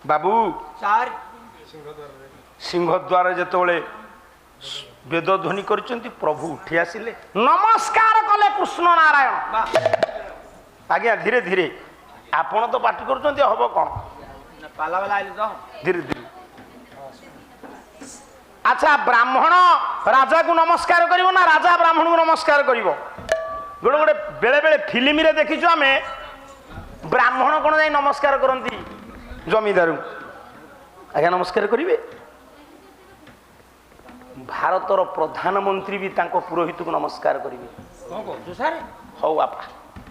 बाबू सार सिंहद्वार जेतोले वेद ध्वनि करचंती प्रभु उठी आसिले नमस्कार कले कृष्ण नारायण आज्ञा धीरे धीरे आपण तो पार्टी करचंती हबो कोन पाला वाला आइले तो धीरे धीरे अच्छा ब्राह्मण राजा को नमस्कार करिवो ना राजा ब्राह्मण को नमस्कार करिवो गोटे गोटे बेले बेले फिल्म रे देखिछु आमे ब्राह्मण कोन जाई नमस्कार करंती जमीदार आज्ञा नमस्कार करिवे भारतर प्रधानमंत्री भी तांको पुरोहित को नमस्कार करिवे कोन को सर हौ आपा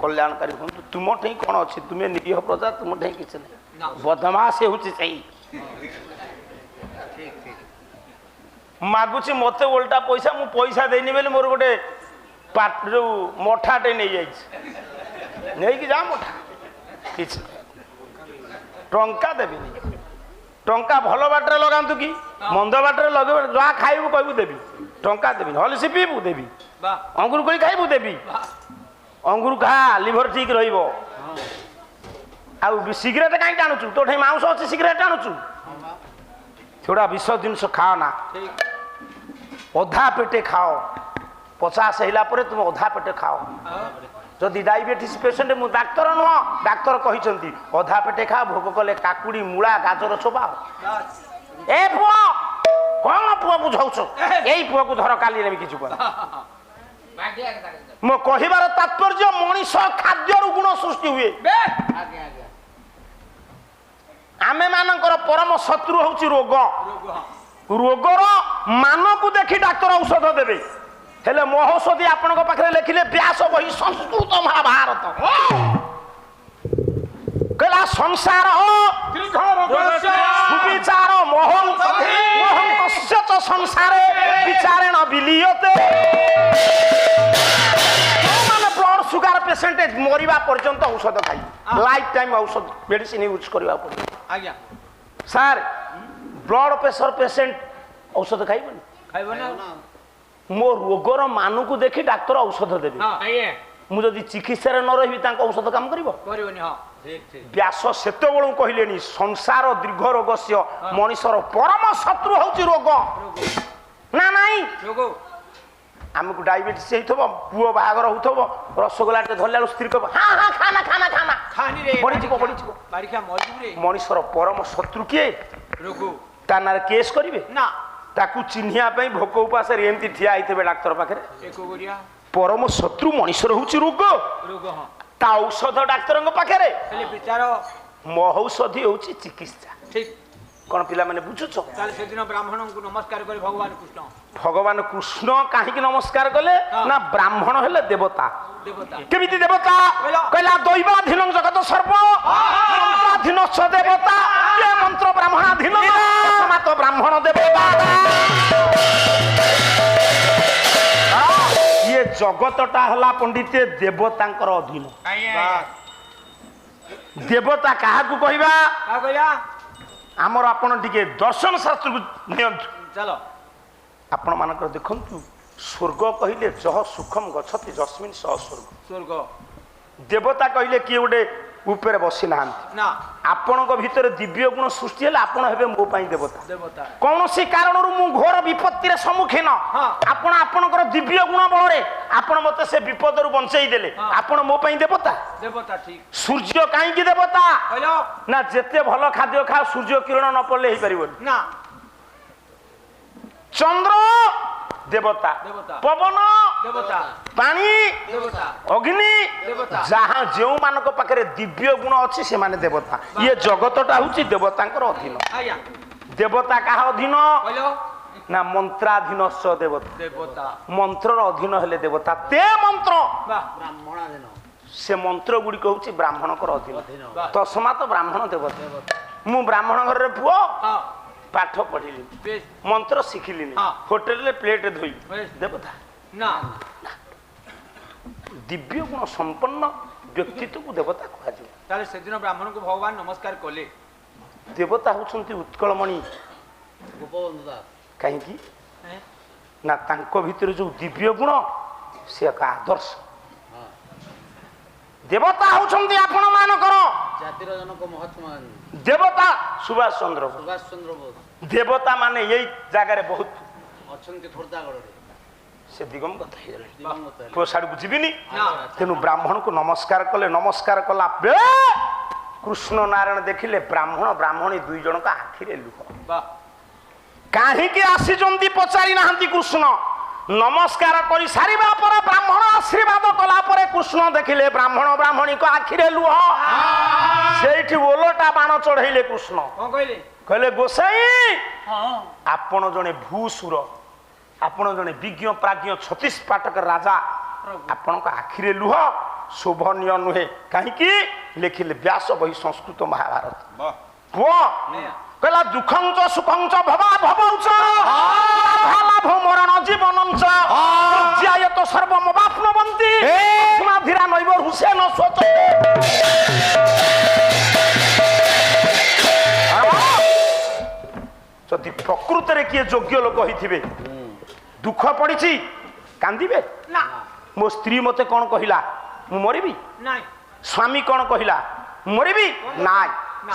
कल्याणकारी हूँ तुम ठे कौन अच्छी तुम्हें निरीह प्रजा तुम ठे किसी नहीं बदमाश होची सही मागुची मत उल्टा पैसा मु पैसा देनी बेले मोर गोटे जो मठाटे नहीं जाई जा मठा किछ टंका देबी टंका भल बाटर लगातु कि मंद बाटर लगे जहाँ खाइबू कहबू देवी टंका देवी हलसी पीबू देवी अंगुर कोई खाइबू देवी अंगुर खा लिभर ठीक रहिबो आ सिगरेट कहीं टाणुचु तो मांस अच्छे सिगरेट टाणुचु थोड़ा विष जिनस खाओ ना अधा पेटे खाओ 50 होला पर तुम अधा पेटे खाओ जदि डायबिटीज पेसेंट मु डाक्तर नुह डाक्तर कहिसंती अधा पेटे खा भोग कले काकुड़ी मूला गाजर चोबाओ ए पुओ कौन पुओ बुझाउछ एई पुओ को धर काली रे किछु कर मो कहिबार तात्पर्य मनीष खाद्य गुण सृष्टि हुए आमे मानकर परम शत्रु होची रोग रोगर मान को देखी डाक्तर औषध देबे हेले महौषधि आपण पाखे लिखिले व्यास बही संस्कृत महाभारत कहला संसार सुविचार मोहन कस्य च संसारे विचारेण विलीयते ब्लड सुगर पेशेंट मरिबा पर्यंत औषध खाई लाइफ टाइम औषध मेडिसिन यूज करबा पड़े आज्ञा सर ब्लड प्रेशर पेशेंट औषध खाइबन खाइबन मो रोगर मानु को देखि डाक्टर औषध देबे मु जदि चिकित्सा रे न रहिबी तांको औषध काम करिवो करिवनी हां व्यास सेते बेलू कहलेनी संसार दीर्घ रोगस्य मनुष्यर परम शत्रु होची रोग ना नहीं रोग आमको डायबिटीज होइथबो पुओ बाहागर होथबो रसगोल्ला टे धरला स्त्री को हां हां खाना खाना खाना खानी रे बड़ी जीव बारिखा मरजू रे मनुष्यर परम शत्रु के रोग तानार केस करिवे ना ताकू चिन्हिया पई भोक उपास रे एमती ठिया आइतबे डाक्टर पाखरे एको गोरिया परम शत्रु मनुष्यर होची रोग रोग हां ता औषध डाक्तरंग पाखरे खाली विचार महौषधि होची चिकित्सा ठीक कौन पिला माने बुझुछो ताले से दिन ब्राह्मण को नमस्कार करे भगवान कृष्ण काहे नमस्कार कले ना ब्राह्मण हेले देवता देवता केमिति देवता कहला दैवाधीन जगत सर्व मंत्राधीन स देवता ये मंत्र ब्राह्मणाधीन समात ब्राह्मण देवता ये जगतटा हला पंडिते देवतांकर अधीन देवता काहाकू कहबा का कहया आमर आपण टिके दर्शन शास्त्र को नियंतु चलो आपण मानकर देखंतु स्वर्ग कहिले जह सुखम गछति जस्मिन सह स्वर्ग स्वर्ग देवता कहिले कि गोटे ऊपर बसी ना ना आपण भीतर दिव्य गुण सृष्टि हेले आपण हेबे मो पई देवता देवता कौन सी कारण मु घोर विपत्ति रे सम्मुखीन आपण आपणकर दिव्य गुण बल रे आपण मते से विपद रु बंचई देले आपण मो पई देवता देवता ठीक सूर्य काहे कि देवता हेलो ना जेते भलो खाद्य खा सूर्य किरण न पड़ले हे परिबो ना चंद्र देवता पवन देवता पानी देवता अग्नि देवता जहाँ जो मानक पाखे दिव्य गुण अच्छी से माने देवता ये जगतटा हूँ देवतांकर अधीन देवता कहा अधीन ना मंत्राधीन स देवता देवता मंत्र अधीन हेले देवता ते मंत्र ब्राह्मणाधीन से मंत्र गुड़िक हूँ ब्राह्मणकर अधीन तस्मात ब्राह्मण देवता मु ब्राह्मण घर रे पुओ पाठ पढ़िली मंत्र शिखिली होटेल रे प्लेट धोई देवता ना दिव्य गुण संपन्न व्यक्तित्व को देवता कहा ताले से दिन ब्राह्मण को भगवान नमस्कार कले देवता होचंती उत्कलमणि गोपबंधु दास कहीं ना तांको भीतर जो दिव्य गुण से एक आदर्श देवता होचंती आपण मानकर ଜାତିର ଜନକ ମହାତ୍ମା ଗାନ୍ଧୀ, ଦେବତା ସୁଭାଷ ଚନ୍ଦ୍ର ବୋଷ। ସୁଭାଷ ଚନ୍ଦ୍ର ବୋଷ ଦେବତା ମାନେ ଏଇ ଜାଗାରେ ବହୁତ ଅଛନ୍ତି ଖୋର୍ଦ୍ଧାଗଡ଼ରେ। ସେ ଦିଗମ୍ବତ ହେଇଗଲେ। ଦିବଙ୍ଗତ ହେଲେ। ପୁଅ ସାଡ଼କୁ ଯିବିନି। ଆଚ୍ଛା, ତେଣୁ ବ୍ରାହ୍ମଣକୁ ନମସ୍କାର କଲେ। ନମସ୍କାର କଲା ବେଳେ କୃଷ୍ଣ ନାରାୟଣ ଦେଖିଲେ ବ୍ରାହ୍ମଣ ବ୍ରାହ୍ମଣୀ ଦୁଇ ଜଣଙ୍କ ଆଖିରେ ଲୁହ। ବାଃ, କାହିଁକି ଆସିଛନ୍ତି ପଚାରି ନାହାନ୍ତି କୃଷ୍ଣ। ନମସ୍କାର କରି ସାରିବା ପରେ ବ୍ରାହ୍ମଣ ଆଶୀର୍ବାଦ କଲା ପରେ କୃଷ୍ଣ ଦେଖିଲେ ବ୍ରାହ୍ମଣ ବ୍ରାହ୍ମଣୀଙ୍କ ଆଖିରେ ଲୁହ। ସେଇଠି ଓଲଟା ବାଣ ଚଢେଇଲେ କୃଷ୍ଣ। କଣ କହିଲେ? କହିଲେ ଗୋସାଇ, ହଁ, ଆପଣ ଜଣେ ଭୂସୁର, ଆପଣ ଜଣେ ବିଜ୍ଞ ପ୍ରାଜ୍ଞ 36 ପାଟକ ରାଜା, ଆପଣଙ୍କ ଆଖିରେ ଲୁହ ଶୋଭନୀୟ ନୁହେଁ। କାହିଁକି? ଲେଖିଲେ ବ୍ୟାସ ବହି ସଂସ୍କୃତ ମହାଭାରତ। ପୁଅ କହିଲା ଦୁଃଖଞ୍ଚ ସୁଖଞ୍ଚ ଭବା ଭବଞ୍ଚ ଲାଭ ମରଣ ଜୀବନଞ୍ଚ ଜ୍ୟାୟତ ସର୍ବମବାପ୍ନବନ୍ତି ସମାଧିରା ନୈବ ହୁସେନ ସ୍ୱଚ। ଯଦି ପ୍ରକୃତରେ କିଏ ଯୋଗ୍ୟ ଲୋକ ହେଇଥିବେ, ଦୁଃଖ ପଡିଛି କାନ୍ଦିବେ ନା। ମୋ ସ୍ତ୍ରୀ ମତେ କଣ କହିଲା, ମୁଁ ମରିବି? ନାଇଁ। ସ୍ୱାମୀ କଣ କହିଲା, ମରିବି? ନାଇଁ।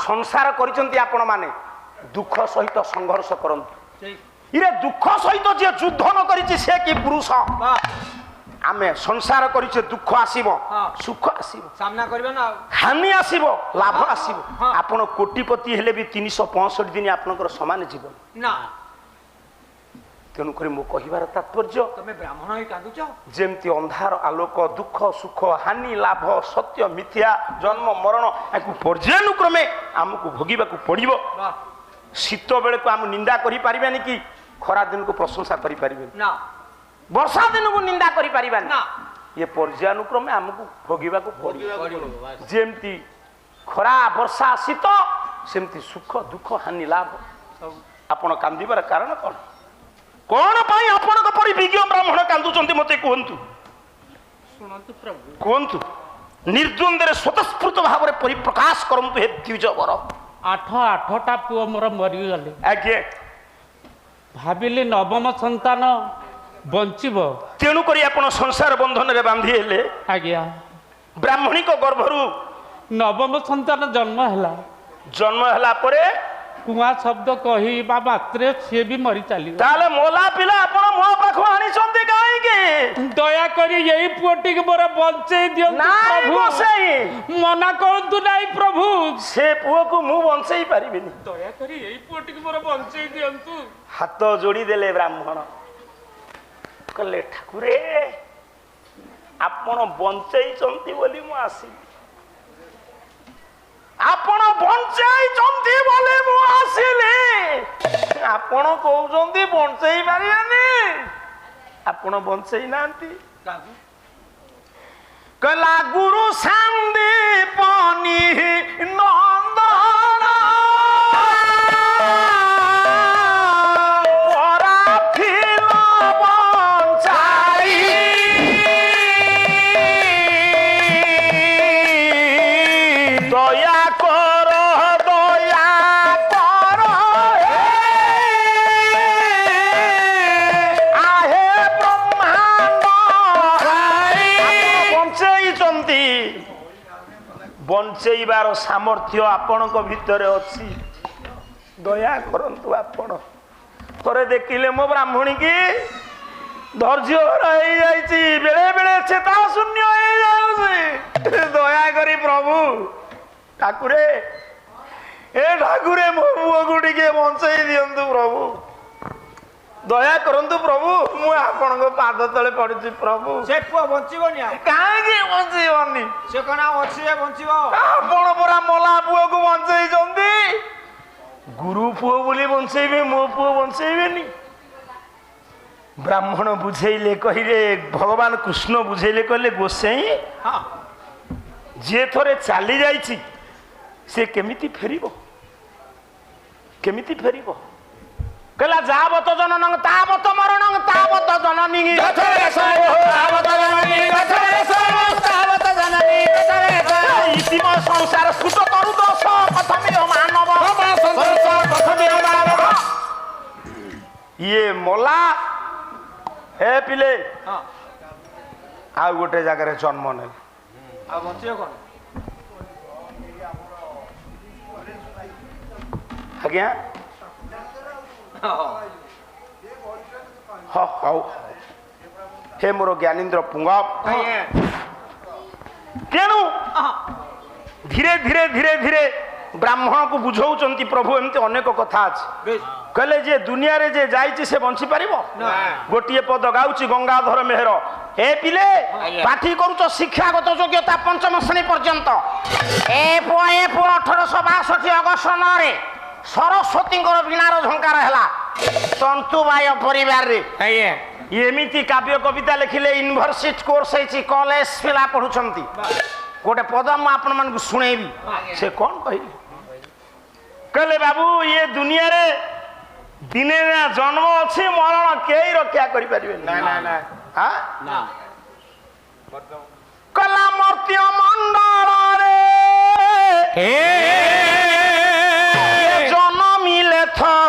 ସଂସାର କରିଛନ୍ତି ଆପଣ ମାନେ, ଦୁଃଖ ସହିତ ସଂଘର୍ଷ କରନ୍ତୁ। ଇରେ ଦୁଃଖ ସହିତ ଯିଏ ଯୁଦ୍ଧ ନ କରିଛି ସେ କି ପୁରୁଷ? ଆମେ ସଂସାର କରିଛେ, ଦୁଃଖ ଆସିବ ସୁଖ ଆସିବ, ସାମ୍ନା କରିବା ନା। ହାନି ଆସିବ ଲାଭ ଆସିବ। ଆପଣ କୋଟିପତି ହେଲେ ବି 365 ଦିନ ଆପଣଙ୍କର ସମାନ ଜୀବନ ନା। ତେଣୁକରି ମୁଁ କହିବାର ତାତ୍ପର୍ଯ୍ୟ, ତମେ ବ୍ରାହ୍ମଣ ହେଇ କାନ୍ଦୁଛ? ଯେମିତି ଅନ୍ଧାର ଆଲୋକ, ଦୁଃଖ ସୁଖ, ହାନି ଲାଭ, ସତ୍ୟ ମିଥ୍ୟା, ଜନ୍ମ ମରଣ ୟାକୁ ପର୍ଯ୍ୟାୟକ୍ରମେ ଆମକୁ ଭୋଗିବାକୁ ପଡ଼ିବ। ଶୀତ ବେଳକୁ ଆମେ ନିନ୍ଦା କରିପାରିବାନି କି ଖରା ଦିନକୁ ପ୍ରଶଂସା କରିପାରିବେନି ନା। ବର୍ଷା ଦିନକୁ ନିନ୍ଦା କରିପାରିବାନି ନା। ଇଏ ପର୍ଯ୍ୟାୟକ୍ରମେ ଆମକୁ ଭୋଗିବାକୁ ପଡ଼ିବ। ପଡ଼ିବ। ଯେମିତି ଖରା ବର୍ଷା ଶୀତ, ସେମିତି ସୁଖ ଦୁଃଖ ହାନି ଲାଭ। ଆପଣ କାନ୍ଦିବାର କାରଣ କ'ଣ? କଣ ପାଇଁ ଆପଣଙ୍କ ପରି ବିଜ୍ଞ ବ୍ରାହ୍ମଣ କାନ୍ଦୁଛନ୍ତି ମତେ କୁହନ୍ତୁ। ଶୁଣନ୍ତୁ ପ୍ରଭୁ, କୁହନ୍ତୁ, ନିର୍ଦ୍ୱନ୍ଦ୍ୱରେ ସ୍ୱତଃସ୍ଫୂର୍ତ୍ତ ଭାବରେ ପରିପ୍ରକାଶ କରନ୍ତୁ ହେ ଦ୍ୱିଜବର। ଆଠଟା ପୁଅ ମୋର ମରିଗଲେ। ଆଜ୍ଞା। ଭାବିଲି ନବମ ସନ୍ତାନ ବଞ୍ଚିବ। ତେଣୁକରି ଆପଣ ସଂସାର ବନ୍ଧନରେ ବାନ୍ଧି ହେଲେ। ଆଜ୍ଞା। ବ୍ରାହ୍ମଣୀଙ୍କ ଗର୍ଭରୁ ନବମ ସନ୍ତାନ ଜନ୍ମ ହେଲା। ଜନ୍ମ ହେଲା ପରେ କୁଆ ଶବ୍ଦ କହିବା ମାତ୍ରେ ସିଏ ବି ମରି ଚାଲିବ। ତାହେଲେ ମୋଲା ପିଲା ଆପଣ ମୋ ପାଖକୁ ଆଣିଛନ୍ତି କାହିଁକି? ଦୟାକରି ଏଇ ପୁଅଟିକୁ ମୋର ବଞ୍ଚେଇ ଦିଅନ୍ତୁ ପ୍ରଭୁ। ମନା କରନ୍ତୁ ନାହିଁ ପ୍ରଭୁ। ସେ ପୁଅକୁ ମୁଁ ବଞ୍ଚେଇ ପାରିବିନି। ଦୟାକରି ଏଇ ପୁଅଟିକୁ ମୋର ବଞ୍ଚେଇ ଦିଅନ୍ତୁ। ହାତ ଯୋଡ଼ି ଦେଲେ ବ୍ରାହ୍ମଣ। କହିଲେ ଠାକୁରେ, ଆପଣ ବଞ୍ଚେଇଛନ୍ତି ବୋଲି ମୁଁ ଆସିଲି। ଆପଣ ବଞ୍ଚେଇଛନ୍ତି ବୋଲି ମୁଁ ଆସିଲି। ଆପଣ କହୁଛନ୍ତି ବଞ୍ଚେଇ ପାରିବେନି। ଆପଣ ବଞ୍ଚେଇ ନାହାନ୍ତି। କହିଲା ଗୁରୁ ସାନ୍ଦୀପନି ନନ୍ଦନ ବଞ୍ଚେଇବାର ସାମର୍ଥ୍ୟ ଆପଣଙ୍କ ଭିତରେ ଅଛି। ଦୟା କରନ୍ତୁ ଆପଣ। ଥରେ ଦେଖିଲେ ମୋ ବ୍ରାହ୍ମଣୀ କି ଧୈର୍ଯ୍ୟ ହେଇଯାଇଛି, ବେଳେ ବେଳେ ଚେତା ଶୂନ୍ୟ ହେଇଯାଉଛି। ଦୟାକରି ପ୍ରଭୁ ଠାକୁରେ, ଏ ଠାକୁରେ ମୋ ପୁଅକୁ ଟିକେ ବଞ୍ଚେଇ ଦିଅନ୍ତୁ ପ୍ରଭୁ। ଦୟା କରନ୍ତୁ ପ୍ରଭୁ, ମୁଁ ଆପଣଙ୍କ ପାଦ ତଳେ ପଡିଛି ପ୍ରଭୁ। ସେ ପୁଅ ବଞ୍ଚିବନି। ଆଉ କାହିଁକି ବଞ୍ଚିବନି? ସେ କଣ ଆଉ ଅଛି ଯେ ବଞ୍ଚିବ? ଆପଣ ପରା ମଲା ପୁଅକୁ ବଞ୍ଚେଇଛନ୍ତି। ଗୁରୁ ପୁଅ ବୋଲି ବଞ୍ଚେଇବେ, ମୋ ପୁଅ ବଞ୍ଚେଇବେନି? ବ୍ରାହ୍ମଣ ବୁଝେଇଲେ, କହିଲେ ଭଗବାନ କୃଷ୍ଣ ବୁଝେଇଲେ, କହିଲେ ଗୋସାଇଁ, ଯିଏ ଥରେ ଚାଲି ଯାଇଛି ସେ କେମିତି ଫେରିବ? କେମିତି ଫେରିବ? କହିଲା ଯାବତ ଜନନ ତାବତ ମରଣ ତାବତ ଜନନୀ ସଂସାର ସ୍ଫୁଟ ତରୁ ଦୋଷ ପ୍ରଥମେ ମାନବ। ଇଏ ମଲା, ହେ ପିଲେ ଆଉ ଗୋଟେ ଜାଗାରେ ଜନ୍ମ ନେଲେ। ଆଉ ବଞ୍ଚିବ କଣ? ଆଜ୍ଞା ହଁ ହଉ ହେ ମୋର ଜ୍ଞାନୀନ୍ଦ୍ର ପୁଙ୍ଗ ତେଣୁ ଧୀରେ ଧୀରେ ଧୀରେ ଧୀରେ ବ୍ରାହ୍ମଣକୁ ବୁଝଉଛନ୍ତି ପ୍ରଭୁ ଏମିତି ଅନେକ କଥା ଅଛି କହିଲେ ଯେ ଦୁନିଆରେ ଯେ ଯାଇଛି ସେ ବଞ୍ଚି ପାରିବ ଗୋଟିଏ ପଦ ଗାଉଛି ଗଙ୍ଗାଧର ମେହେର ଏ ପିଲେ ପାଠି କରୁଛ ଶିକ୍ଷାଗତ ଯୋଗ୍ୟତା ପଞ୍ଚମ ଶ୍ରେଣୀ ପର୍ଯ୍ୟନ୍ତ ଏ ପୁଅ 1862 ଅଗଷ୍ଟ 9ରେ ସରସ୍ୱତୀଙ୍କର ବୀଣାର ଝଙ୍କାର ହେଲା ତନ୍ତୁବାୟ ପରିବାରରେ ଏମିତି କାବ୍ୟ କବିତା ଲେଖିଲେ ୟୁନିଭର୍ସିଟି କୋର୍ସ ହେଇଛି କଲେଜ ପିଲା ପଢୁଛନ୍ତି ଗୋଟେ ପଦ ମୁଁ ଆପଣମାନଙ୍କୁ ଶୁଣେଇବି ସେ କ'ଣ କହିଲେ କହିଲେ ବାବୁ ଇଏ ଦୁନିଆରେ ଦିନେ ନା ଜନ୍ମ ଅଛି ମରଣ କେହି ରକ୍ଷା କରିପାରିବେ କଲା ମର୍ତ୍ତ୍ୟ ମଣ୍ଡଳରେ ଜନମିଲେ ଥରେ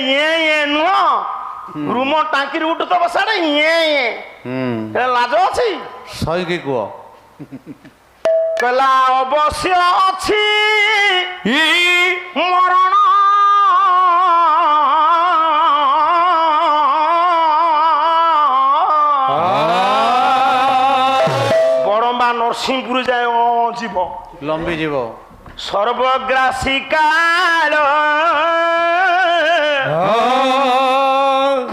ଇଏ ନୁହଁ ରୁମ ଟାଙ୍କିରୁ ଉଠୁଥିବ ସାଡେ ଲାଜ ଅଛି ସହିକି କୁହ କହିଲା ଅବଶ୍ୟ ଅଛି ମରଣ ବରମ୍ବା ନରସିଂହପୁର ଯାଏ ଯିବ ଲମ୍ବି ଯିବ ସର୍ବଗ୍ରାସୀ କାଳ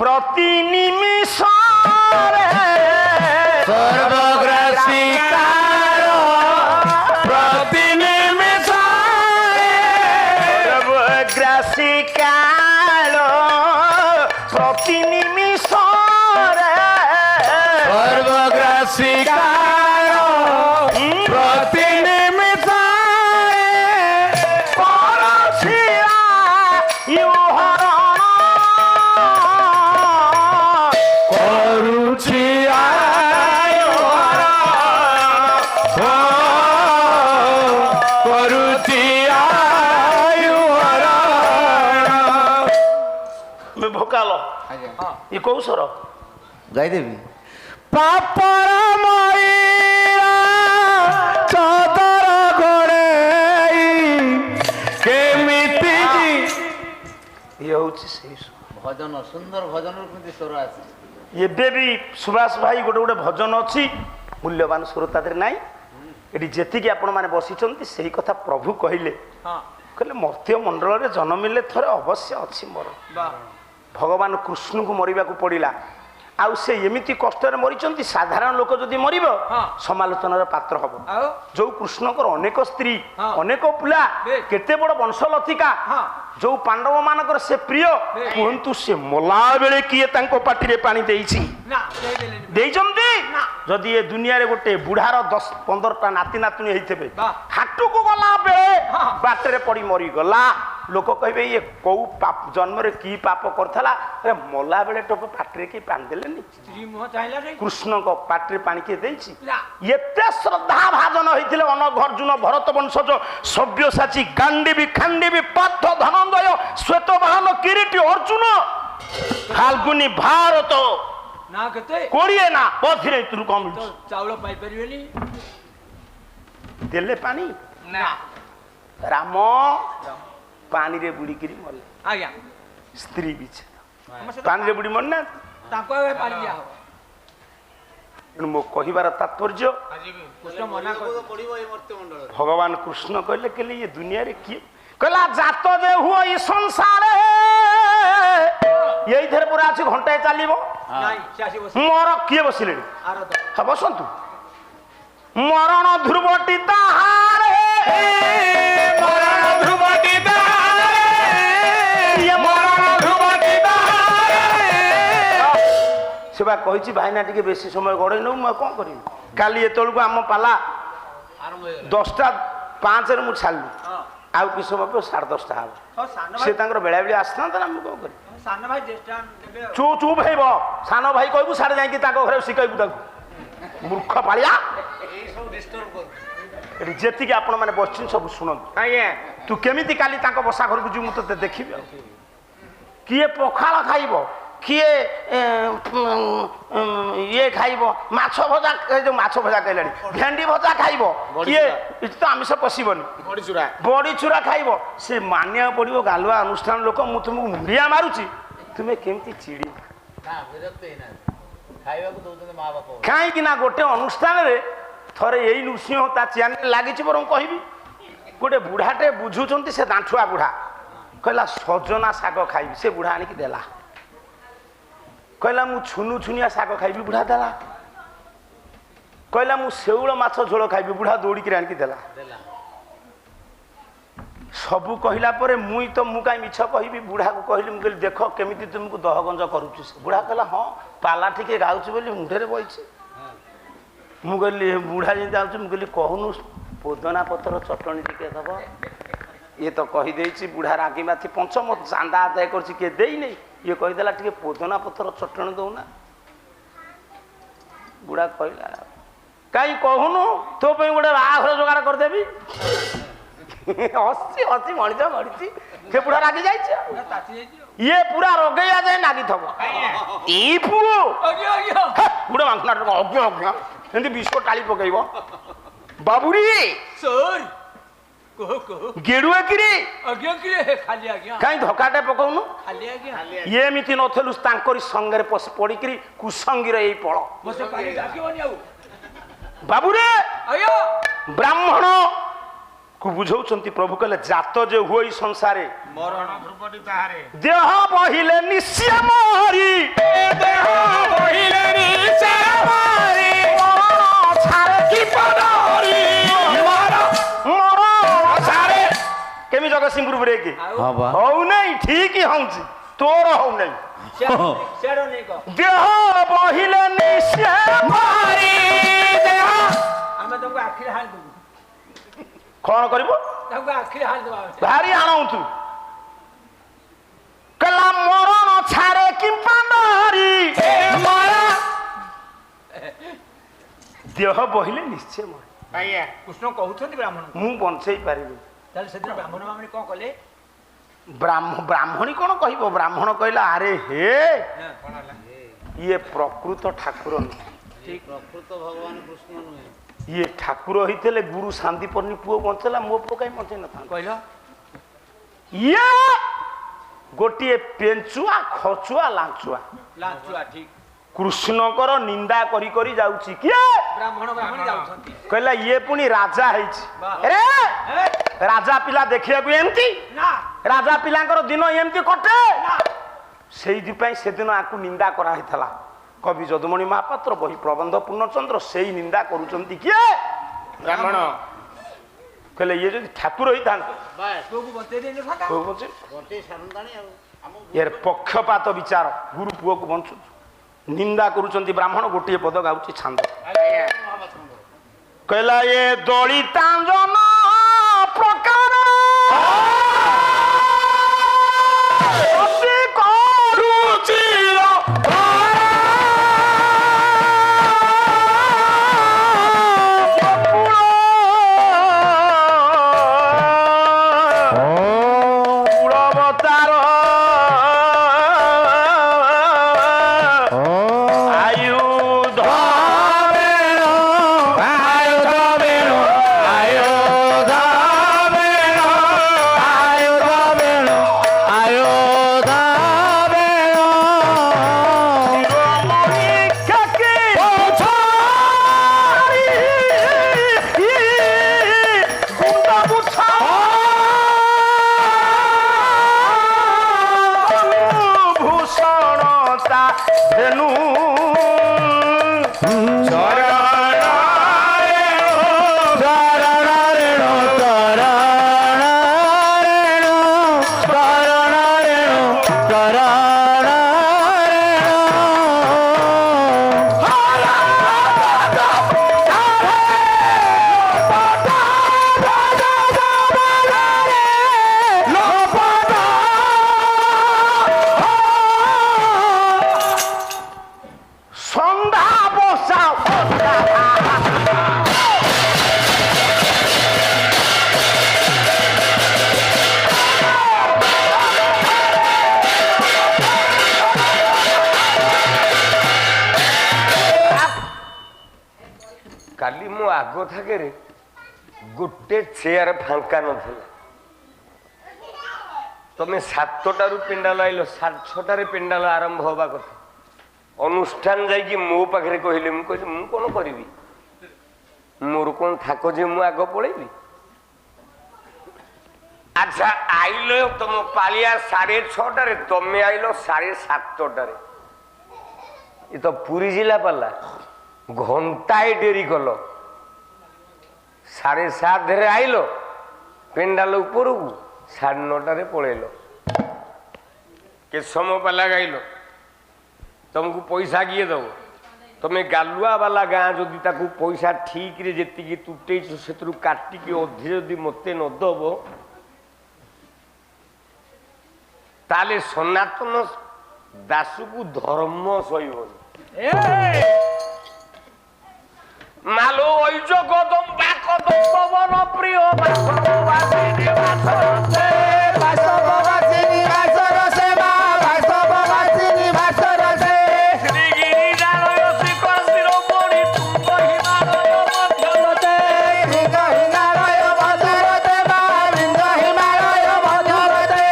ପ୍ରତି ନିମିଷରେ ସର୍ବଗ୍ରାସୀ କାଳ ପ୍ରତି ନିମିଷରେ ସର୍ବଗ୍ରାସୀ କାଳ ପ୍ରତି ନିମିଷରେ ସର୍ବଗ୍ରାସୀ କାଳ ପ୍ରତି ନିମିଷରେ ପରଛିଆ ହରଣ କରୁଛି କରୁଛି ଭୋକାଲ ଏ କୋଉ ସ୍ୱର ଗାଇଦେବି ପାପର ମଇରା ଚଦର ଘୋଡ଼େଇ କେମିତି ଇଏ ହଉଛି ସେଇ ସ୍ୱର ଭଜନ ସୁନ୍ଦର ଭଜନର କେମିତି ସ୍ୱର ଅଛି ଏବେ ବି ସୁଭାଷ ଭାଇ ଗୋଟେ ଗୋଟେ ଭଜନ ଅଛି ମୂଲ୍ୟବାନ ସ୍ୱର ତା ଦେହରେ ନାହିଁ ଏଠି ଯେତିକି ଆପଣମାନେ ବସିଛନ୍ତି ସେଇ କଥା ପ୍ରଭୁ କହିଲେ କହିଲେ ମର୍ତ୍ତ୍ୟ ମଣ୍ଡଳରେ ଜନ୍ମିଲେ ଥରେ ଅବଶ୍ୟ ଅଛି ମୋର ଭଗବାନ କୃଷ୍ଣଙ୍କୁ ମରିବାକୁ ପଡ଼ିଲା ଆଉ ସେ ଏମିତି କଷ୍ଟରେ ମରିଛନ୍ତି ସାଧାରଣ ଲୋକ ଯଦି ମରିବ ସମାଲୋଚନାର ପାତ୍ର ହବ ଯୋଉ କୃଷ୍ଣଙ୍କର ଅନେକ ସ୍ତ୍ରୀ ଅନେକ ପିଲା କେତେ ବଡ ବଂଶଲତିକା ଯୋଉ ପାଣ୍ଡବ ମାନଙ୍କର ସେ ପ୍ରିୟ କୁହନ୍ତୁ ସେ ମଲା ବେଳେ କିଏ ତାଙ୍କ ପାଟିରେ ପାଣି ଦେଇଛି ଦେଇଛନ୍ତି ଯଦି ଏ ଦୁନିଆରେ ଗୋଟେ ବୁଢାର 10-15ଟା ନାତି ନାତୁଣୀ ହେଇଥିବେ ହାଟକୁ ଗଲା ବେଳେ ବାଟରେ ପଡି ମରିଗଲା ଲୋକ କହିବେ ଇଏ କୋଉ ଜନ୍ମରେ କି ପାପ କରିଥିଲା ମଲା ବେଳେ ଟୋପ ପାଟିରେ କି ପାଣି ଦେଲେନି କୃଷ୍ଣଙ୍କ ପାଟିରେ ପାଣି କିଏ ଦେଇଛି ଏତେ ଶ୍ରଦ୍ଧା ଭାଜନ ହେଇଥିଲେ ଅନଘ ଅର୍ଜୁନ ଭରତ ବଂଶଜ ସବ୍ୟସାଚୀ ଗାଣ୍ଡିବୀ ଖାଣ୍ଡିବୀ ପାର୍ଥ ଧନଞ୍ଜୟ ଶ୍ଵେତବାହନ କିରୀଟୀ ଅର୍ଜୁନ ଫାଲ୍ଗୁନି ଭାରତ ନା କେତେ 20 ନା ପଥିରେ ତୁରୁ କମ ଚାଉଳ ପାଇ ପାରିବେନି ଦେଲେ ପାଣି ନା ରାମ ପାଣିରେ ବୁଡ଼ିକିରି ମଲେ ଆଜ୍ଞା ସ୍ତ୍ରୀ ବିଛା ପାଣିରେ ବୁଡ଼ି ମରିନା ତାଙ୍କୁ ଏବେ ପାଣି ଦିଆ ହବ ତେଣୁ ମୋ କହିବାର ତାତ୍ପର୍ଯ୍ୟ କୃଷ୍ଣ ମନା ଭଗବାନ କୃଷ୍ଣ କହିଲେ କହିଲେ ଇଏ ଦୁନିଆରେ କିଏ କହିଲା ଜାତ ଯେ ହୁଅ ଇ ସଂସାରେ ଏଇଥିରେ ପୁରା ଅଛି ଘଣ୍ଟାଏ ଚାଲିବ ମୋର କିଏ ବସିଲେଣି ବସନ୍ତୁ ମରଣ ଧ୍ରୁବଟି ତାହାରେ ମରଣ ଧ୍ରୁବଟି ସେ ବା କହିଛି ଭାଇନା ଟିକେ ବେଶୀ ସମୟ ଗଡ଼େଇ ନେଉ ମୁଁ ଆଉ କ'ଣ କରିବି କାଲି ଏତେବେଳକୁ ଆମ ପାଲା 10:05 ମୁଁ ଛାଡ଼ିଲି ଆଉ କିଛି ସମୟ ପରେ 10:30 ହବ ସେ ତାଙ୍କର ବେଳାବେଳି ଆସିଥାନ୍ତା ନା ମୁଁ କ'ଣ କରିବି ଚୁପ୍ ଚୁପ୍ ହେଇବ ସାନ ଭାଇ କହିବୁ ସାଡ଼େ ଯାଇକି ତାଙ୍କ ଘରେ ଶିଖେଇବୁ ତାକୁ ମୂର୍ଖ ପାଳିଆ ଏଠି ଯେତିକି ଆପଣମାନେ ବସିଛନ୍ତି ସବୁ ଶୁଣନ୍ତୁ ତୁ କେମିତି କାଲି ତାଙ୍କ ବସା ଘରକୁ ଯିବୁ ମୁଁ ତୋତେ ଦେଖିବି ଆଉ କିଏ ପଖାଳ ଖାଇବ କିଏ ଇଏ ଖାଇବ ମାଛ ଭଜା, ଏ ଯୋଉ ମାଛ ଭଜା କହିଲାଣି ଭେଣ୍ଡି ଭଜା ଖାଇବ, କିଏ ଏଠି ତ ଆମିଷ ପଶିବନି, ବଡି ଚୁରା ଖାଇବ। ସେ ମାନିବାକୁ ପଡିବ ଗାଲୁଆ ଅନୁଷ୍ଠାନ ଲୋକ, ମୁଁ ତୁମକୁ ମୁଣ୍ଡିଆ ମାରୁଛି, ତୁମେ କେମିତି ଚିଡ଼ି କାହିଁକି ନା ଗୋଟେ ଅନୁଷ୍ଠାନରେ ଥରେ ଏଇ ନୃସିଂହ ତା ଚ୍ୟାନେଲ ଲାଗିଛି ବରଂ କହିବି, ଗୋଟେ ବୁଢାଟେ ବୁଝୁଛନ୍ତି, ସେ ଦାଣ୍ଠୁଆ ବୁଢା କହିଲା ସଜନା ଶାଗ ଖାଇବି, ସେ ବୁଢା ଆଣିକି ଦେଲା। କହିଲା ମୁଁ ଛୁନୁ ଛୁନିଆ ଶାଗ ଖାଇବି, ବୁଢା ଦେଲା। କହିଲା ମୁଁ ଶେଉଳ ମାଛ ଝୋଳ ଖାଇବି, ବୁଢା ଦୌଡ଼ିକି ଆଣିକି ଦେଲା। ସବୁ କହିଲା ପରେ ମୁଁ କାହିଁ ମିଛ କହିବି, ବୁଢାକୁ କହିଲି, ମୁଁ କହିଲି ଦେଖ କେମିତି ତୁମକୁ ଦହଗଞ୍ଜ କରୁଛି। ବୁଢା କହିଲା ହଁ ପାଲା ଟିକେ ଗାଉଛି ବୋଲି ମୁଣ୍ଡରେ ବଇଛି। ମୁଁ କହିଲି ବୁଢା ଯେମିତି ଯାଉଛି, ମୁଁ କହିଲି କହୁନୁ ପୋଦନା ପତ୍ର ଚଟଣି ଟିକେ ଦବ। ଇଏ ତ କହିଦେଇଛି, ବୁଢା ରାଗି ମାଥି ପଞ୍ଚମ ଚାନ୍ଦା ଆଦାୟ କରୁଛି, କିଏ ଦେଇନି, ଇଏ କହିଦେଲା ଟିକେ ପୋଦନା ପତ୍ର ଚଟଣି ଦଉନା। ବୁଢା କହିଲା କାହିଁ କହୁନୁ, ତୋ ପାଇଁ ଗୋଟେ ବାହାଘର ଯୋଗାଡ଼ କରିଦେବି। ହସି ହସି ମଣିଷ ମରିଛି, ସେ ବୁଢା ରାଗି ଯାଇଛି। ଇଏ ପୁରା ରଗେଇବା ଯାଏ ନାଗିଥବ। ଏଇ ପୁଅ ଗୋଟେ ଅଜ୍ଞ ଅଜ୍ଞ ଏମିତି ବିଶ୍ୱ ଟାଳି ପକେଇବ। ବାବୁରି ଗେଡୁଆ କିରେ କାହିଁ ଧକ୍କାଟେ ପକଉନୁ? ଏମିତି ନଥିଲୁ ତାଙ୍କରି ସଙ୍ଗରେ ପଡିକିରି କୁସଙ୍ଗୀର ଏଇ ପଳ। ବାବୁରେ ବ୍ରାହ୍ମଣ କୁ ବୁଝଉଛନ୍ତି ପ୍ରଭୁ କହିଲେ ଜାତ ଯେ ହୁଏ ସଂସାରେ ଦେହ ବହିଲେ ନିଶ୍ଚୟ ମରି, ଦେହ ବହିଲେ ନିଶ୍ଚୟ ମରି, କେମିତି ଜଗତସିଂହପୁର ବ୍ରେକ୍ ହଉନାହିଁ, ଠିକ ହଉଛି, ତୋର ହଉନାହିଁ। ଦେହ ବହିଲେ ନିଶ୍ଚୟ ମରି, କଣ କରିବ ଭାରି ଆଣଉଛୁ କହିଲା ମରଣ ଛାଡେ କିମ୍ପା ନାରୀ, ଦେହ ବହିଲେ ନିଶ୍ଚୟ ମରି। ଆଜ୍ଞା କୃଷ୍ଣ କହୁଛନ୍ତି ବ୍ରାହ୍ମଣ ମୁଁ ବଞ୍ଚେଇ ପାରିବି। ତାହେଲେ ସେଦିନ ବ୍ରାହ୍ମଣ ବ୍ରାହ୍ମଣୀ କଣ କଲେ? ବ୍ରାହ୍ମଣୀ କଣ କହିବ? ବ୍ରାହ୍ମଣ କହିଲା ଆରେ ହେ ଇଏ ପ୍ରକୃତ ଠାକୁର ନୁହେଁ, ପ୍ରକୃତ ଭଗବାନ କୃଷ୍ଣ ନୁହେଁ, ଇଏ ଠାକୁର ହେଇଥିଲେ ଗୁରୁ ସାନ୍ଦିପର୍ଣ୍ଣି ପୁଅ ବଞ୍ଚେଇଲା, ମୋ ପୁଅ କାହିଁ ବଞ୍ଚେଇ ନଥାନ୍ତା କହିଲ? ଇଏ ଗୋଟିଏ ପେଞ୍ଚୁଆ ଖଚୁଆ ଲାଞ୍ଚୁଆ ଠିକ କୃଷ୍ଣଙ୍କର ନିନ୍ଦା କରି କରି ଯାଉଛି। କିଏ? ବ୍ରାହ୍ମଣ ବ୍ରାହ୍ମଣୀ ଯାଉଛନ୍ତି। କହିଲା ଇଏ ପୁଣି ରାଜା ହେଇଛି। ରାଜା ପିଲା ଦେଖିବାକୁ ଏମିତି, ରାଜା ପିଲାଙ୍କର ଦିନ ଏମିତି କଟେ। ସେଇଥିପାଇଁ ସେଦିନ ଆକୁ ନିନ୍ଦା କରାହେଇଥିଲା। କବି ଯଦୁମଣି ମହାପାତ୍ର, ବହି ପ୍ରବନ୍ଧ ପୂର୍ଣ୍ଣଚନ୍ଦ୍ର ସେଇ ନିନ୍ଦା କରୁଛନ୍ତି। କିଏ? ବ୍ରାହ୍ମଣ। କହିଲେ ଇଏ ଯଦି ଠାକୁର ହେଇଥାନ୍ତେ ଇଏ ପକ୍ଷପାତ ବିଚାର, ଗୁରୁ ପୁଅକୁ ବଞ୍ଚୁଛୁ, ନିନ୍ଦା କରୁଛନ୍ତି ବ୍ରାହ୍ମଣ। ଗୋଟିଏ ପଦ ଗାଉଛି ଛାନ୍ଦ, କହିଲା ଏ ଦଳିତାଞ୍ଜନ ପ୍ରକାର ଭାଗ থাকে ରେ ଗୋଟେ ଚେୟାର ଫାଙ୍କା ନଥିଲା। ତମେ 7টাରୁ ପେଣ୍ଡାଲ ଆଇଲ, 6:30ରେ ପେଣ୍ଡାଲ ଆରମ୍ଭ ହବା କଥା। ଅନୁଷ୍ଠାନ ଯାଇକି ମୋ ପାଖରେ କହିଲେ, ମୁଁ କହିଲି ମୁଁ କଣ କରିବି, ମୋର କଣ ଥାକ ଯେ ମୁଁ ଆଗ ପଳେଇବି। ଆଚ୍ଛା ଆଇଲ ତମ ପାଳିଆ 6:30ରେ, ତମେ ଆଇଲ 7:30। ଏ ତ ପୁରୀ ଜିଲ୍ଲା ପାଲା, ଘଣ୍ଟାଏ ଡେରି କଲ। 7:30ରେ ଆଇଲ ପେଣ୍ଡାଲ ଉପରକୁ, 9:30ରେ ପଳେଇଲ। କେତେ ସମୟ ପାଲା ଗାଇଲ, ତମକୁ ପଇସା କିଏ ଦବ? ତମେ ଗାଲୁଆ ବାଲା ଗାଁ ଯଦି ତାକୁ ପଇସା ଠିକରେ ଯେତିକି ତୁଟେଇଛ ସେଥିରୁ କାଟିକି ଅଧେ ଯଦି ମତେ ନ ଦବ, ତାହେଲେ ସନାତନ ଦାସକୁ ଧର୍ମ ସହିବନି। ମାଲୋ ঐজ কদম্বা কদম্বন প্রিয় বাসবাসিনী বাসরসে বাসবাসিনী বাসরসে মা বাসবাসিনী বাসরসে শ্রীগিরি জালয় শিখর শিরোমণি তুঙ্গ হিমালয় মধ্যরতে লিঙ্গ হিমালয় মধ্যরতে মা লিঙ্গ হিমালয় মধ্যরতে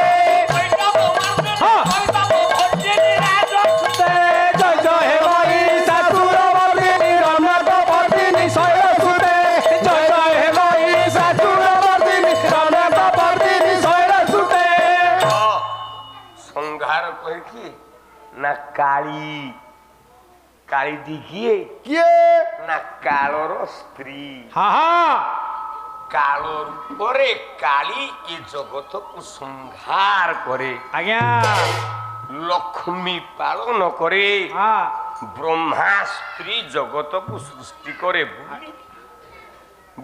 জয় জয় হে ময়ী শাশুর বর্দিনী রণক বর্দিনী শৈলসুতে জয় জয় হে ময়ী শাশুর বর্দিনী রণক বর্দিনী শৈলসুতে। সংহার করেছি না কালী, কালীটি কিয়ে କିଏ? না কালর স্ত্রী। ହଁ ହଁ কালর উপরে কালী এ জগতকু সংহার করে, ଆଜ୍ଞା লক্ষ্মী পালন করে, ହଁ ব্রহ্মা স্ত্রী জগতকু সৃষ্টি করে বুলি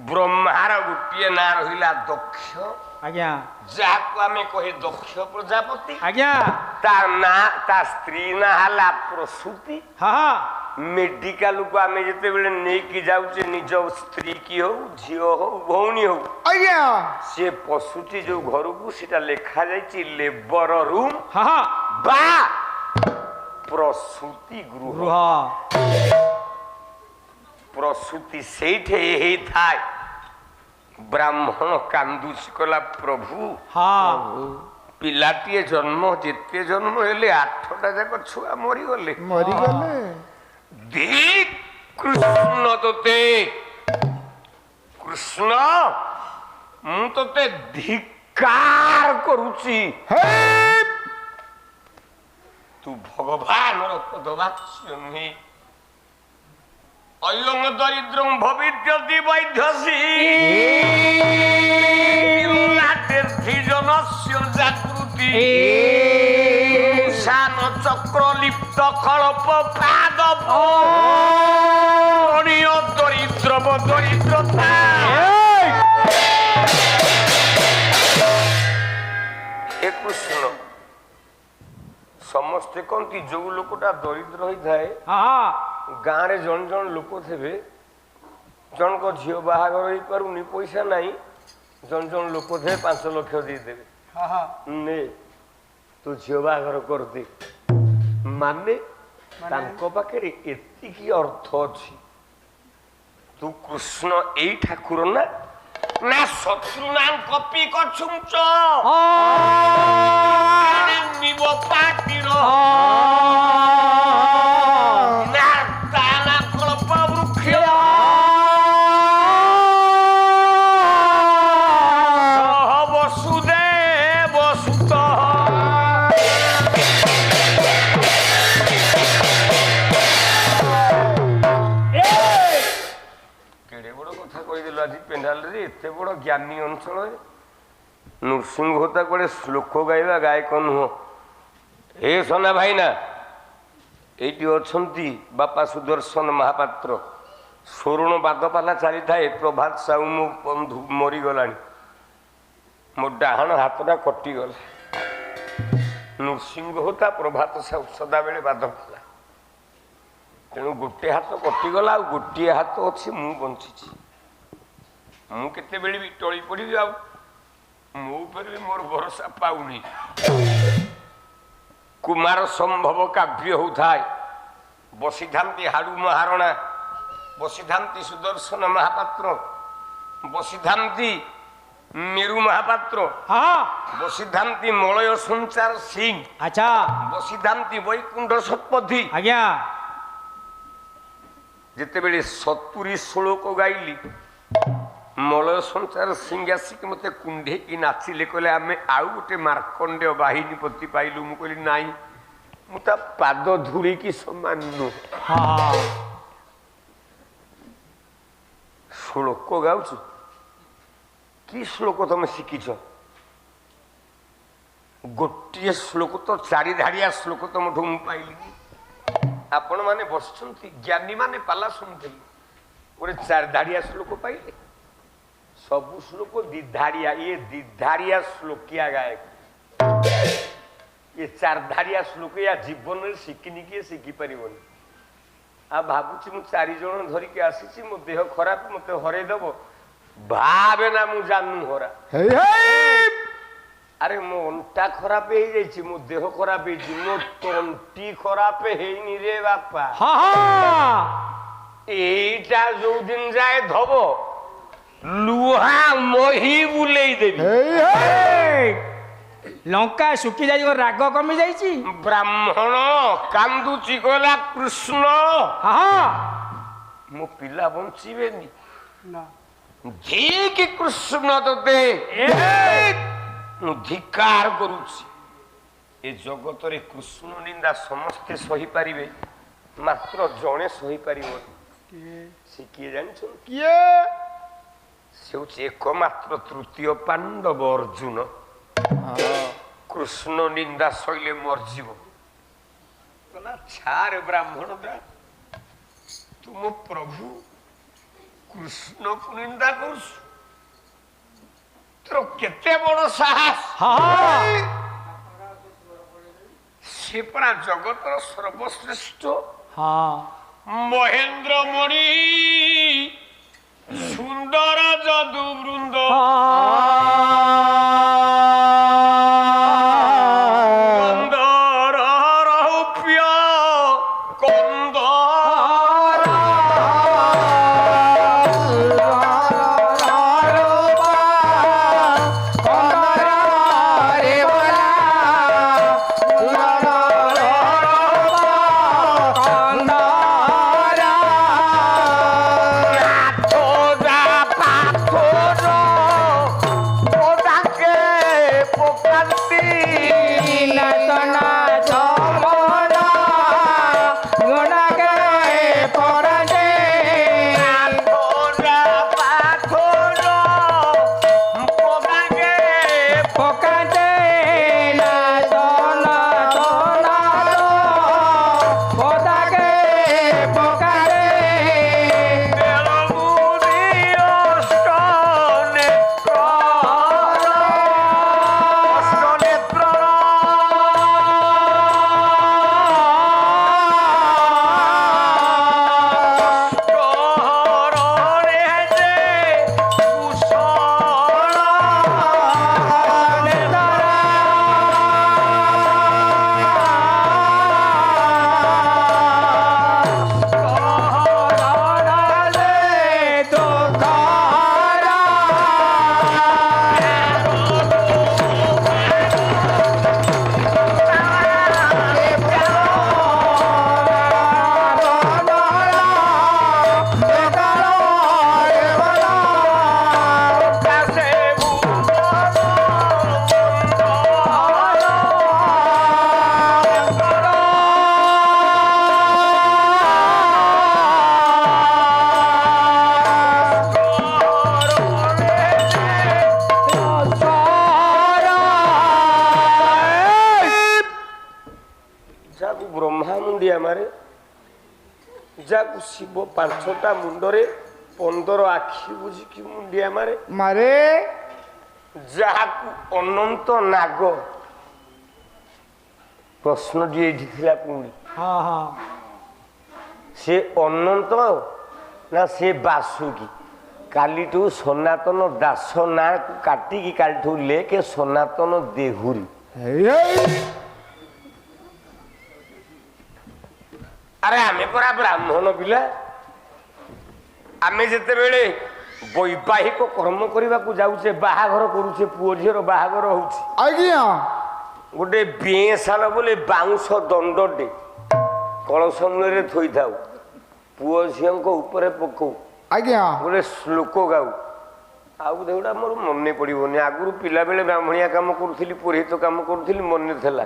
ব্রহ্মার গোটিয়ে না রহিলা দক্ষ, ଆଜ୍ଞା যাহাକୁ ଆମେ କହେ ଦକ୍ଷ ପ୍ରଜାପତି। ଆଜ୍ଞା ତା ନା ତା ସ୍ତ୍ରୀ ନା ହେଲା ପ୍ରସୂତି। ହଁ ହଁ ମେଡିକାଲକୁ ଆମେ ଯେତେବେଳେ ନେଇକି ଯାଉଛେ ନିଜ ସ୍ତ୍ରୀ କି ହଉ ଝିଅ ହଉ ଭଉଣୀ ହଉ, ଆଜ୍ଞା ସେ ପ୍ରସୂତି ଯୋଉ ଘରକୁ ସେଟା ଲେଖାଯାଇଛି ଲେବର ରୁମ୍ ହଁ ହଁ ବା ପ୍ରସୂତି ଗୃହ। ଗୃହ ପ୍ରସୂତି ସେଇଠି ହେଇଥାଏ। ବ୍ରାହ୍ମଣ କାନ୍ଦୁଛି କଲା ପ୍ରଭୁ ହଁ ପିଲାଟିଏ ଜନ୍ମ, ଯେତେ ଜନ୍ମ ହେଲେ 8ଟା ଯାକ ଛୁଆ ମରିଗଲେ। ମରିଗଲେ ଧିକ୍ କୃଷ୍ଣ ତୋତେ, କୃଷ୍ଣ ମୁଁ ତୋତେ ଧିକ୍କାର କରୁଛି। ତୁ ଭଗବାନର ପଦବାକ୍ୟ ନୁହେଁ। ଅୟଂ ଦରିଦ୍ରଂ ଭବିଷ୍ୟତି ବୈଧ୍ୟସୀ ଜନସ୍ୟ ଜାଗୃତି শান চক্র লিপ্ত কল্প পাদব দরিদ্র দরিদ্রতা। হে কৃষ্ণ, ସମସ୍ତେ କହନ୍ତି ଯୋଉ ଲୋକଟା ଦରିଦ୍ର ହେଇଥାଏ ହଁ ଗାଁରେ ଜଣ ଜଣ ଲୋକ ଥିବେ, ଜଣଙ୍କ ଝିଅ ବାହାଘର ହେଇପାରୁନି, ପଇସା ନାହିଁ, ଜଣ ଜଣ ଲୋକ ଥିବେ 5 ଲକ୍ଷ ଦେଇଦେବେ, ନେ ତୁ ଝିଅ ବାହାଘର କରିଦେ। ମାନେ ତାଙ୍କ ପାଖରେ ଏତିକି ଅର୍ଥ ଅଛି। ତୁ କୃଷ୍ଣ ଏଇ ଠାକୁର ନା ନା ଶତ୍ରୁ ନାମ କପି କଛୁଞ୍ଚ ନିବ ପାଟିର ନା ତାନା କଳ୍ପ ବୃକ୍ଷ ସହ ବସୁଦେବ ସୁତ। କେଡ଼େ ବଡ଼ କଥା କହିଦେଲୁ ଆଜି ପେଣ୍ଡାଲରେ, ଏତେ ବଡ଼ ଜ୍ଞାନୀ ଅଞ୍ଚଳରେ। ନୃସିଂହ ହୋତା କୁଆଡ଼େ ଶ୍ଲୋକ ଗାଇବା ଗାୟକ ନୁହଁ। ହେ ସନା ଭାଇନା, ଏଇଠି ଅଛନ୍ତି ବାପା ସୁଦର୍ଶନ ମହାପାତ୍ର। ସ୍ୱରୁଣ ବାଦପାଲା ଚାଲିଥାଏ, ପ୍ରଭାତ ସାହୁ ମୋ ବନ୍ଧୁ ମରିଗଲାଣି, ମୋ ଡାହାଣ ହାତଟା କଟିଗଲା। ନୃସିଂହ ହୋତା ପ୍ରଭାତ ସାହୁ ସଦାବେଳେ ବାଦପାଲା, ତେଣୁ ଗୋଟେ ହାତ କଟିଗଲା, ଆଉ ଗୋଟିଏ ହାତ ଅଛି, ମୁଁ ବଞ୍ଚିଛି। ମୁଁ କେତେବେଳେ ବି ଟଳି ପଡ଼ିବି, ଆଉ ମୋ ଉପରେ ବି ମୋର ଭରସା ପାଉନି। କୁମାର ସମ୍ଭବ କାବ୍ୟ ହଉଥାଏ, ବସିଥାନ୍ତି ହାଡ଼ୁ ମହାରଣା ବସିଥାନ୍ତି ସୁଦର୍ଶନ ମହାପାତ୍ର, ବସିଥାନ୍ତି ମେରୁ ମହାପାତ୍ର, ହଁ ବସିଥାନ୍ତି ମଳୟ ସଞ୍ଚାର ସିଂ, ଆଚ୍ଛା ବସିଥାନ୍ତି ବୈକୁଣ୍ଠ ଶତପଥୀ। ଆଜ୍ଞା ଯେତେବେଳେ 70 ଶ୍ଲୋକ ଗାଇଲି ମଳୟ ସଞ୍ଚାର ସିଂ ଆସିକି ମତେ କୁଣ୍ଢେଇକି ନାଚିଲେ, କହିଲେ ଆମେ ଆଉ ଗୋଟେ ମାର୍କଣ୍ଡେୟ ବାହିନୀ ପତି ପାଇଲୁ। ମୁଁ କହିଲି ନାଇଁ, ମୁଁ ତା ପାଦ ଧୂଳିକି ସମାନ ନୁହଁ। ହଁ ଶ୍ଲୋକ ଗାଉଛୁ, କି ଶ୍ଲୋକ ତମେ ଶିଖିଛ? ଗୋଟିଏ ଶ୍ଲୋକ ତ 4 ଧାଡ଼ିଆ ଶ୍ଲୋକ ତମଠୁ ମୁଁ ପାଇଲିନି। ଆପଣ ମାନେ ବସିଛନ୍ତି, ଜ୍ଞାନୀ ମାନେ ପାଲା ଶୁଣୁଥିଲେ, ଗୋଟେ 4 ଧାଡ଼ିଆ ଶ୍ଲୋକ ପାଇଲେ। ସବୁ ଶ୍ଲୋକ 2 ଧାଡ଼ିଆ, ଇଏ 2 ଧାଡ଼ିଆ ଶ୍ଲୋକିଆ ଗାୟକ। ये 4 ଧାଡ଼ିଆ ଶ୍ଲୋକ ୟା ଜୀବନରେ ଶିଖିନି, କିଏ ଶିଖିପାରିବନି। ଆଉ ଭାବୁଛି ମୁଁ 4 ଜଣ ଧରିକି ଆସିଛି, ମୋ ଦେହ ଖରାପ, ମତେ ହରେଇ ଦବ, ଭାବେ ନା ମୁଁ ଜାନୁ ହରା। ଆରେ ମୋ ଅଣ୍ଟା ଖରାପ ହେଇଯାଇଛି, ମୋ ଦେହ ଖରାପ ହେଇଛି, ମୋ ତଣ୍ଟି ଖରାପ ହେଇନି ରେ ବାପା। এইটা যৌদিন যায় ধব লুহা মহি বুলেই দেবি। ଲଙ୍କା ଶୁଖି ଯାଇଛି, ରାଗ କମି ଯାଇଛି। ବ୍ରାହ୍ମଣ କାନ୍ଦୁଛି କହିଲା କୃଷ୍ଣ ହଁ ମୋ ପିଲା ବଞ୍ଚିବେନି। ଠିକ କୃଷ୍ଣ ତତେ ମୁଁ ଧିକାର କରୁଛି। ଏ ଜଗତରେ କୃଷ୍ଣ ନିନ୍ଦା ସମସ୍ତେ ସହିପାରିବେ, ମାତ୍ର ଜଣେ ସହିପାରିବନି। ସେ କିଏ ଜାଣିଛନ୍ତି? କିଏ? ସେ ହଉଛି ଏକମାତ୍ର ତୃତୀୟ ପାଣ୍ଡବ ଅର୍ଜୁନ। କୃଷ୍ଣ ନିନ୍ଦା ସଇଲେ ମରିଯିବ। କହିଲା ଛାରେ ବ୍ରାହ୍ମଣ ଦା, ତୁମ ପ୍ରଭୁ କୃଷ୍ଣକୁ ନିନ୍ଦା କରୁଛୁ, ତୋର କେତେ ବଡ ସାହସ। ସେ ପରା ଜଗତର ସର୍ବଶ୍ରେଷ୍ଠ ମହେନ୍ଦ୍ର ମଣି ସୁନ୍ଦର ଯଦୁ ବୃନ୍ଦ ଶିବ 5ଟା ମୁଣ୍ଡରେ 15 ଆଖି ବୁଝିକି ମୁଣ୍ଡିଆ ମାରେ ମାରେ, ଯାହାକୁ ଅନନ୍ତ ନାଗ। ପ୍ରଶ୍ନଟି ଏଇଠି ଥିଲା ପୁଣି, ସେ ଅନନ୍ତ ନା ସେ ବାସୁକି? କାଲିଠୁ ସନାତନ ଦାସ ନାଁକୁ କାଟିକି କାଲିଠୁ ଲେଖେ ସନାତନ ଦେହୁରୀ। ଆରେ ଆମେ ପରା ବ୍ରାହ୍ମଣ ପିଲା, ଆମେ ଯେତେବେଳେ ବୈବାହିକ କର୍ମ କରିବାକୁ ଯାଉଛେ ବାହାଘର କରୁଛେ ପୁଅ ଝିଅର ବାହାଘର ହଉଛି ଆଜ୍ଞା ଗୋଟେ ବେଁଶାଳ ବୋଲେ ବାଉଁଶ ଦଣ୍ଡଟେ କଳସ ମୂଳରେ ଥୋଇଥାଉ ପୁଅ ଝିଅଙ୍କ ଉପରେ ପକଉ ଆଜ୍ଞା ଗୋଟେ ଶ୍ଲୋକ ଗାଉ ଆଉ ଦେଉଟା ମୋର ମନେ ପଡ଼ିବନି ଆଗରୁ ପିଲାବେଳେ ବ୍ରାହ୍ମଣିଆ କାମ କରୁଥିଲି ପୁରୋହିତ କାମ କରୁଥିଲି ମନେ ଥିଲା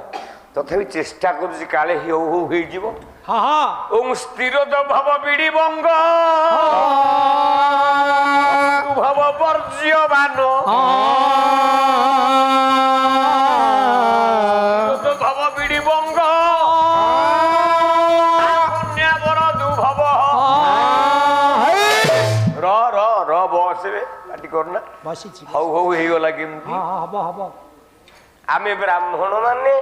ତଥାପି ଚେଷ୍ଟା କରୁଛି କାଳେ ହଉ ହଉ ହେଇଯିବ ହଁ ହଁ ଓଂ ସ୍ଥିର ଭବ ବିଡ଼ି ବଙ୍ଗ ଭବ ବର୍ଜ୍ୟବାନ ଭବ ବିଡ଼ି ବଙ୍ଗ କନ୍ୟାବର ଦୁଭବ ର ର ର ବସରେ ପାଟି କରନା ବସିଛି ହଉ ହଉ ହେଇଗଲା କେମିତି ହଁ ହବ ହବ ଆମେ ବ୍ରାହ୍ମଣ ମାନେ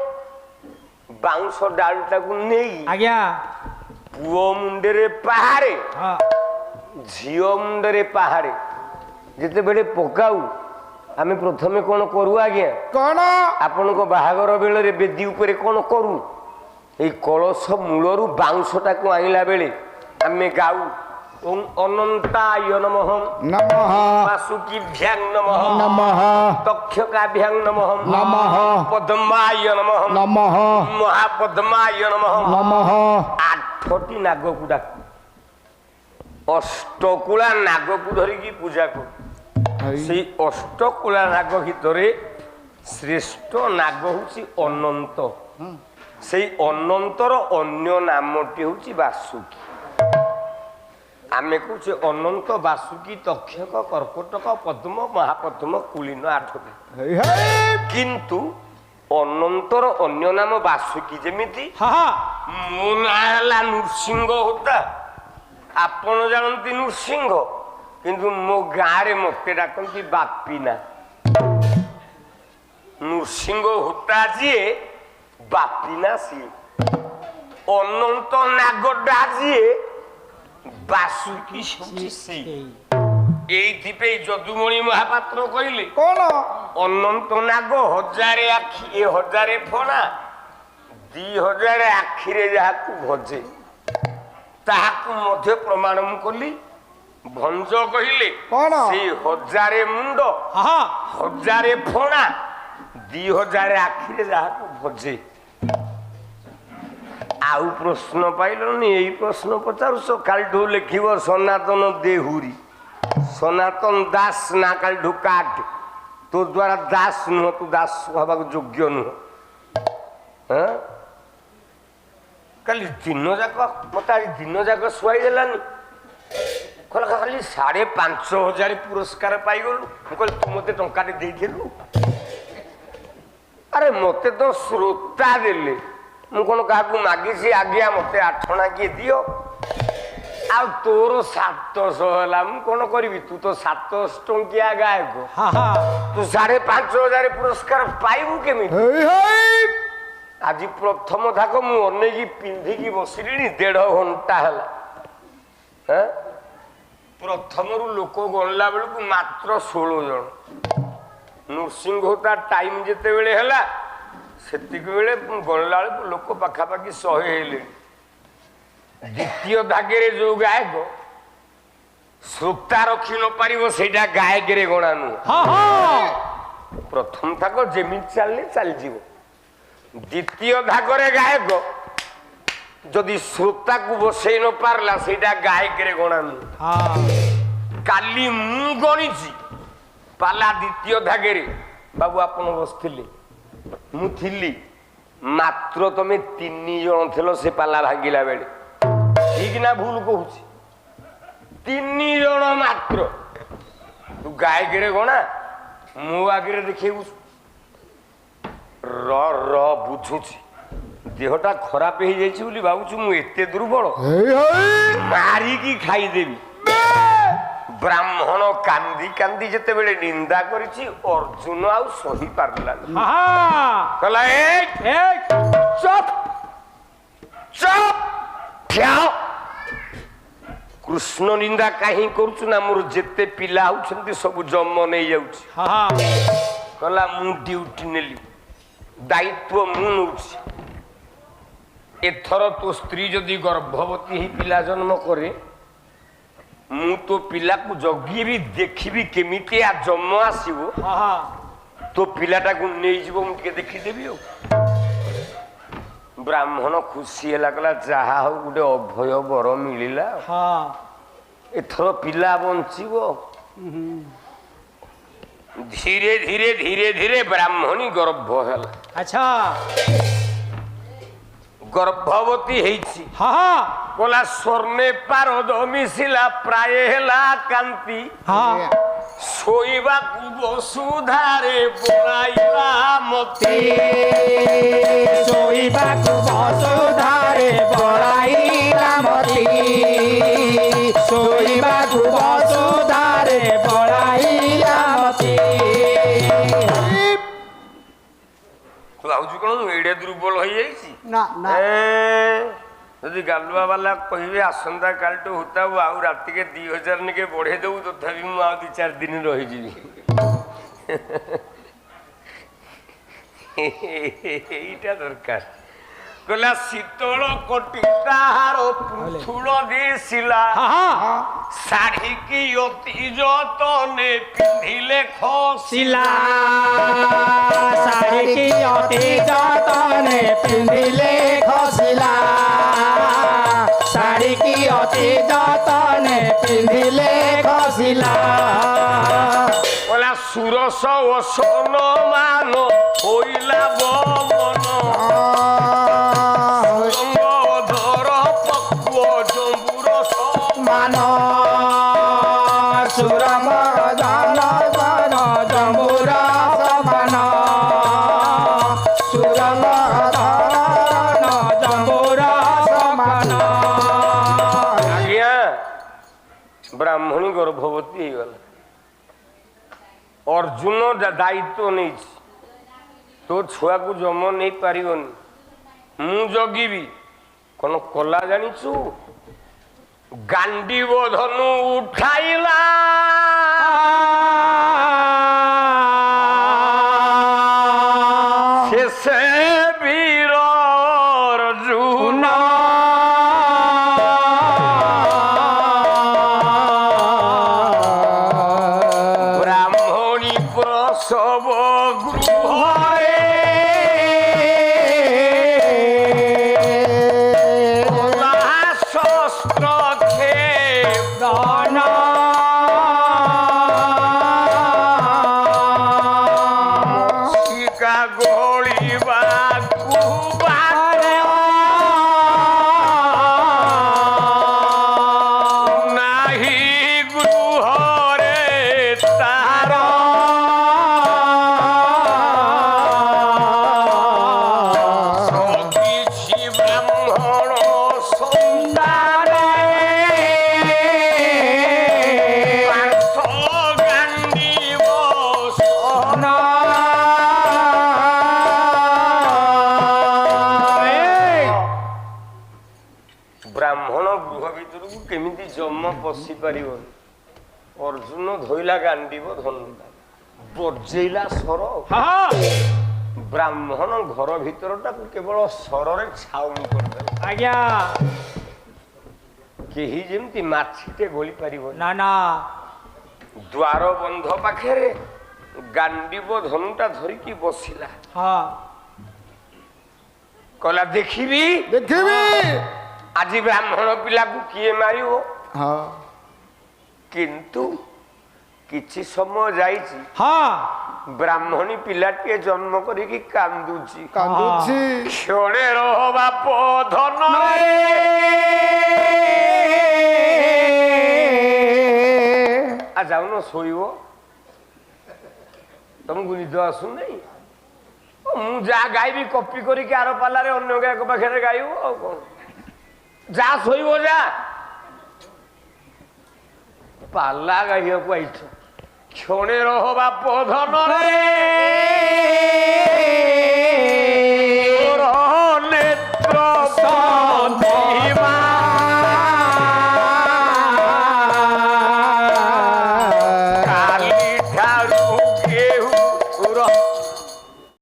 ବାଉଁଶ ଡାଳଟାକୁ ନେଇ ଆଜ୍ଞା ପୁଅ ମୁଣ୍ଡରେ ପାହାରେ ହଁ ଝିଅ ମୁଣ୍ଡରେ ପାହାରେ ଯେତେବେଳେ ପକାଉ ଆମେ ପ୍ରଥମେ କ'ଣ କରୁ ଆଜ୍ଞା କଣ ଆପଣଙ୍କ ବାହାଘର ବେଳରେ ବେଦି ଉପରେ କ'ଣ କରୁ ଏଇ କଳସ ମୂଳରୁ ବାଉଁଶଟାକୁ ଆଣିଲା ବେଳେ ଆମେ ଗାଉ ଓಂ ଅନନ୍ତାୟ ନମଃ ନମଃ ବାସୁକିଭ୍ୟାଂ ନମଃ ନମଃ ତକ୍ଷକାଭ୍ୟାଂ ନମଃ ନମଃ ପଦ୍ମାୟ ନମଃ ନମଃ ମହାପଦ୍ମାୟ ନମଃ ନମଃ 8ଟି ନାଗକୁ ଡାକୁ ଅଷ୍ଟକୁଳା ନାଗକୁ ଧରିକି ପୂଜା କରୁ ସେଇ ଅଷ୍ଟକୁଳା ନାଗ ଭିତରେ ଶ୍ରେଷ୍ଠ ନାଗ ହଉଛି ଅନନ୍ତ ସେଇ ଅନନ୍ତର ଅନ୍ୟ ନାମଟି ହଉଛି ବାସୁକି ଆମେ କହୁଛେ ଅନନ୍ତ ବାସୁକି ତକ୍ଷକ କର୍କଟକ ପଦ୍ମ ମହାପଦ୍ମ କୁଳିନ 8ଟି କିନ୍ତୁ ଅନନ୍ତର ଅନ୍ୟ ନାମ ବାସୁକି ଯେମିତି ହଁ ହଁ ମୋ ନାଁ ହେଲା ନୃସିଂହ ହୋତା ଆପଣ ଜାଣନ୍ତି ନୃସିଂହ କିନ୍ତୁ ମୋ ଗାଁରେ ମତେ ଡାକନ୍ତି ବାପିନା ନୃସିଂହ ହୋତା ଯିଏ ବାପିନା ସିଏ ଅନନ୍ତ ନାଗଟା ଯିଏ ବାସୁକି ସିଏ এইଥିପାଇଁ ଯଦୁମଣି ମହାପାତ୍ର କହିଲେ କଣ ଅନନ୍ତ ନାଗ 1000 ଆଖି 1000 ଫଣା 2000 ଆଖିରେ ଯାହାକୁ ଭଜେ ତାହାକୁ ମଧ୍ୟ ପ୍ରମାଣ ମୁଁ କଲି ଭଞ୍ଜ କହିଲେ କଣ? ସେଇ 1000 ମୁଣ୍ଡ ହଁ 1000 ଫଣା 2000 ଆଖିରେ ଯାହାକୁ ଭଜେ ଆଉ ପ୍ରଶ୍ନ ପାଇଲନି ଏଇ ପ୍ରଶ୍ନ ପଚାରୁଛ କାଲିଠୁ ଲେଖିବ ସନାତନ ଦେହୁରୀ ସନାତନ ଦାସ ନା କାଲିଠୁ କାଟ ତୋ ଦ୍ୱାରା ଦାସ ନୁହ ତୁ ଦାସ ହବାକୁ ଯୋଗ୍ୟ ନୁହ କାଲି ଦିନ ଯାକ ମତେ ଆଜି ଦିନ ଯାକ ଶୁଆଇ ଦେଲାନି ଖାଲି 5,500 ପୁରସ୍କାର ପାଇଗଲୁ ମୁଁ କହିଲି ତୁ ମତେ ଟଙ୍କାଟେ ଦେଇଥିଲୁ ଆରେ ମତେ ତ ଶ୍ରୋତା ଦେଲେ ମୁଁ କ'ଣ କାହାକୁ ମାଗିଛି ଆଜ୍ଞା ମତେ 8 ଅଣା କିଏ ଦିଅ ଆଉ ତୋର 700 ହେଲା ମୁଁ କ'ଣ କରିବି ତୁ ତ 700 ଟଙ୍କିଆ ଗାୟକ ତୁ 5,500 ପୁରସ୍କାର ପାଇବୁ କେମିତି ଆଜି ପ୍ରଥମ ଥାକ ମୁଁ ଅନେଇକି ପିନ୍ଧିକି ବସିଲିଣି 1.5 ଘଣ୍ଟା ହେଲା ପ୍ରଥମରୁ ଲୋକ ଗଣିଲା ବେଳକୁ ମାତ୍ର 16 ଜଣ ନୃସିଂହ ତା ଟାଇମ୍ ଯେତେବେଳେ ହେଲା ସେତିକି ବେଳେ ଗଣିଲା ବେଳକୁ ଲୋକ ପାଖାପାଖି 100 ହେଲେଣି ଦ୍ୱିତୀୟ ଧାଗରେ ଯୋଉ ଗାୟକ ଶ୍ରୋତା ରଖି ନ ପାରିବ ସେଇଟା ଗାୟକରେ ଗଣା ନୁହଁ ପ୍ରଥମ ଥାକ ଯେମିତି ଚାଲିଲେ ଚାଲିଯିବ ଦ୍ୱିତୀୟ ଧାଗରେ ଗାୟକ ଯଦି ଶ୍ରୋତାକୁ ବସେଇ ନ ପାରିଲା ସେଇଟା ଗାୟକରେ ଗଣା ନୁହଁ କାଲି ମୁଁ ଗଣିଛି ପାଲା ଦ୍ୱିତୀୟ ଧାଗରେ ବାବୁ ଆପଣ ବସିଥିଲେ ମୁଁ ଥିଲି ମାତ୍ର ତମେ 3 ଜଣ ଥିଲ ସେ ପାଲା ଭାଙ୍ଗିଲା ବେଳେ ଠିକ ନା ଭୁଲ କହୁଛି 3 ଜଣ ମାତ୍ର ତୁ ଗାୟକରେ ଗଣା ମୋ ଆଗରେ ଦେଖେଇବୁ ର ର ବୁଝୁଛି ଦେହଟା ଖରାପ ହେଇଯାଇଛି ବୋଲି ଭାବୁଛୁ ମୁଁ ଏତେ ଦୁର୍ବଳ ମାରିକି ଖାଇଦେବି ବ୍ରାହ୍ମଣ କାନ୍ଦି କାନ୍ଦି ଯେତେବେଳେ ନିନ୍ଦା କରିଛି ଅର୍ଜୁନ ଆଉ ସହି ପାରିଲାନି କହିଲା ଚୁପ୍ ଚୁପ୍ କୃଷ୍ଣ ନିନ୍ଦା କାହିଁ କରୁଛୁ ନା ମୋର ଯେତେ ପିଲା ହଉଛନ୍ତି ସବୁ ଜନ୍ମ ନେଇଯାଉଛି କହିଲା ମୁଁ ଡ୍ୟୁଟି ନେଲି ଦାୟିତ୍ୱ ମୁଁ ନେଉଛି ଏଥର ତୋ ସ୍ତ୍ରୀ ଯଦି ଗର୍ଭବତୀ ହେଇ ପିଲା ଜନ୍ମ କରେ ମୁଁ ତୋ ପିଲାକୁ ଜଗିବି ଦେଖିବି କେମିତି ଆ ଜନ୍ମ ଆସିବ ତୋ ପିଲାଟାକୁ ନେଇଯିବ ମୁଁ ଟିକେ ଦେଖିଦେବି ଆଉ ବ୍ରାହ୍ମଣ ଖୁସି ହେଲା କହିଲା ଯାହା ହଉ ଗୋଟେ ଅଭୟ ବର ମିଳିଲା ଏଥର ପିଲା ବଞ୍ଚିବ ଧୀରେ ଧୀରେ ଧୀରେ ଧୀରେ ବ୍ରାହ୍ମଣୀ ଗର୍ଭ ହେଲା ଆଚ୍ଛା ଗର୍ଭବତୀ ହେଇଛି କହିଲା ସ୍ୱର୍ଣ୍ଣେ ପାରଦ ମିଶିଲା ପ୍ରାୟ ହେଲା କାନ୍ତି ଶୋଇବାକୁ ବସୁଧାରେ ବଳାଇଲା ମତେ ଶୋଇବାକୁ ବସୁଧାରେ ବଳାଇଲା ମତେ ଶୋଇବାକୁ ବସୁଧାରେ ବଳାଇଲା ମତେ ତୁ ଭାବୁଛୁ କଣ ମୁଁ ଏଡେ ଦୁର୍ବଳ ହେଇଯାଇଛି ନା ନା ଯଦି ଗାଲୁଆ ବାଲା କହିବେ ଆସନ୍ତା କାଲିଠୁ ହୁତାବୁ ଆଉ ରାତିକେ 2000 ନିକେ ବଢେଇ ଦେବୁ ତଥାପି ମୁଁ ଆଉ 2-4 ଦିନ ରହିଯିବି এইটা দরকার গলা শীতল কোটি তাহার পুথুল দিছিলা শাড়ি কি অতি যতনে পিন্ধিলে খসিলা শাড়ি কি অতি যতনে পিন্ধিলে খসিলা শাড়ি কি অতি যতনে পিন্ধিলে খসিলা বলা সুরস ও সনমান হইলা বমন ধর পক্ব জম্বুর সমান সুরম জন জন জম্বুর সমান সুরম জন জম্বুর সমান আজ্ঞা ব্রাহ্মণী গর্ভবতী হয়েগলা অর্জুন দায়িত্ব নেইছি তো ছুয়াকু জন্ম নেই পারিবনি ମୁଁ ଜଗିବି କଣ କଲା ଜାଣିଛୁ ଗାଣ୍ଡିବ ଧନୁ ଉଠାଇଲା ଶେଷେ ବୀର ଅର୍ଜୁନ ବ୍ରାହ୍ମଣୀ ପ୍ରସବ ଗୃହରେ ବ୍ରାହ୍ମଣ ଗୃହ ଭିତରକୁ କେମିତି ଜମ ପଶି ପାରିବନି ଅର୍ଜୁନ ଧୋଇଲା ଗାଣ୍ଡିବ ଧନୁ ବଜେଇଲା ସର ବ୍ରାହ୍ମଣ ଘର ଭିତରଟାକୁ କେବଳ ସରରେ ଛାଉଣି କରିଦେଲା ଆଜ୍ଞା କେହି ଯେମିତି ମାଛିଟେ ଗଳି ପାରିବନି ନା ନା ଦ୍ୱାର ବନ୍ଧ ପାଖରେ ଗାଣ୍ଡିବ ଧନୁଟା ଧରିକି ବସିଲା କହିଲା ଦେଖିବି ଆଜି ବ୍ରାହ୍ମଣ ପିଲାକୁ କିଏ ମାରିବ କିନ୍ତୁ କିଛି ସମୟ ଯାଇଛି ବ୍ରାହ୍ମଣୀ ପିଲାଟିଏ ଜନ୍ମ କରିକି କାନ୍ଦୁଛି କ୍ଷଣେ ରହ ବାପ ଧନ ଯାଉନ ଶୋଇବ ତମକୁ ନିଦ ଆସୁନାହିଁ ମୁଁ ଯାହା ଗାଇବି କପି କରିକି ଆର ପାଲାରେ ଅନ୍ୟ ଗାୟକ ପାଖରେ ଗାଇବ ଆଉ କଣ যা শৈব যা পাল্লা গাইବାକୁ আইছ ক্ষণে রহ বাপ ধন রে